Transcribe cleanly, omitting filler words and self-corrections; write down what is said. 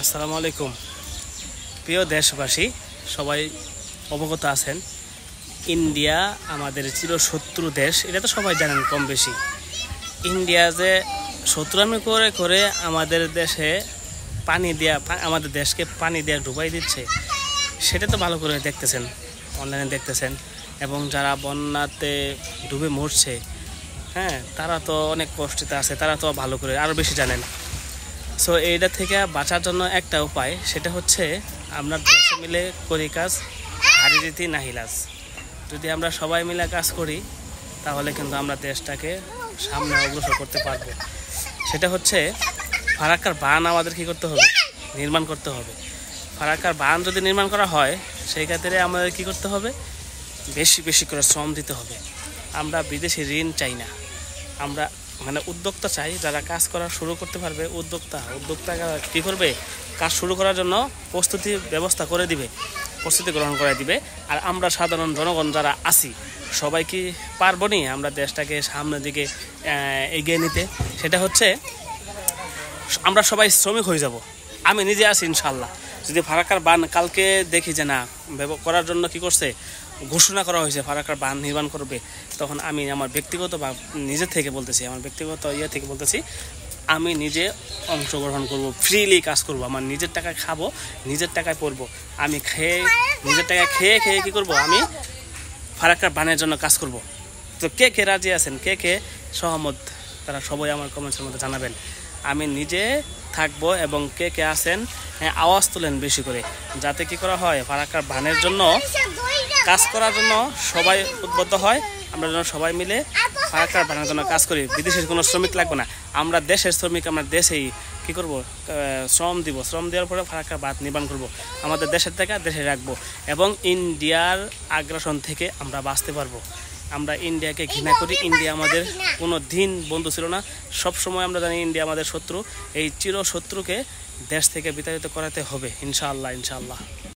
আসসালামু আলাইকুম। প্রিয় দেশবাসী, সবাই অবগত আছেন ইন্ডিয়া আমাদের চিরশত্রু দেশ, এটা তো সবাই জানেন কম বেশি। ইন্ডিয়া যে শত্রুমি করে করে আমাদের দেশে আমাদের দেশকে পানি দেওয়া ডুবাই দিচ্ছে, সেটা তো ভালো করে দেখতেছেন, অনলাইনে দেখতেছেন। এবং যারা বন্যাতে ডুবে মরছে, তারা তো অনেক কষ্টতে আছে, তারা তো ভালো করে আরও বেশি জানেন। সো এইটা থেকে বাঁচার জন্য একটা উপায়, সেটা হচ্ছে আমরা দেশে মিলে করি কাজ, হারি রীতি নাহিলাজ। যদি আমরা সবাই মিলে কাজ করি তাহলে কিন্তু আমরা দেশটাকে সামনে অগ্রসর করতে পারবো। সেটা হচ্ছে ফারাক্কার বাঁধ আমাদের কী করতে হবে, নির্মাণ করতে হবে। ফারাক্কার বাঁধ যদি নির্মাণ করা হয়, সেই ক্ষেত্রে আমাদের কী করতে হবে, বেশি বেশি করে শ্রম দিতে হবে। আমরা বিদেশি ঋণ চাই না, আমরা উদ্যোক্তা চাই, যারা কাজ করা শুরু করতে পারবে। উদ্যোক্তা কী করবে, কাজ শুরু করার জন্য প্রস্তুতি গ্রহণ করে দিবে। আর আমরা সাধারণ জনগণ যারা আছি, সবাই কি পারবো নি আমরা দেশটাকে সামনের দিকে এগিয়ে নিতে? সেটা হচ্ছে আমরা সবাই শ্রমিক হয়ে যাব। আমি নিজে আছি ইনশাল্লাহ। যদি ফারাক্কার বাঁধ কালকে দেখি যে না করার জন্য কি করছে, ঘোষণা করা হয়েছে ফারাক্কার বাঁধ নির্মাণ করবে, তখন আমি আমার ব্যক্তিগত বা নিজের থেকে বলতেছি, আমার ব্যক্তিগত থেকে বলতেছি, আমি নিজে অংশগ্রহণ করব, ফ্রিলি কাজ করব, আমার নিজের টাকায় খাবো, নিজের টাকায় পড়বো। আমি নিজের টাকায় খেয়ে কী করব, আমি ফারাক্কার বাঁধের জন্য কাজ করব। তো কে কে রাজি আছেন, কে কে সহমত, তারা সবাই আমার কমেন্টসের মধ্যে জানাবেন। আমি নিজে থাকবো এবং কে কে আছেন আওয়াজ তোলেন বেশি করে, যাতে কি করা হয়, ফারাক্কার বাঁধের জন্য কাজ করার জন্য সবাই উদ্বুদ্ধ হয়। আমরা যেন সবাই মিলে ফারাক্কার বাঁধের জন্য কাজ করি। বিদেশের কোনো শ্রমিক লাগবে না, আমরা দেশের শ্রমিক, আমরা দেশেই কী করব, শ্রম দেওয়ার পরে ফারাক্কার বাঁধ নির্মাণ করব। আমাদের দেশের টাকা দেশে রাখবো এবং ইন্ডিয়ার আগ্রাসন থেকে আমরা বাঁচতে পারবো। আমরা ইন্ডিয়াকে ঘৃণা করি, ইন্ডিয়া আমাদের কোনো দিন বন্ধু ছিল না, সব সময় আমরা জানি ইন্ডিয়া আমাদের শত্রু। এই চিরশত্রুকে দেশ থেকে বিতাড়িত করাতে হবে ইনশাআল্লাহ।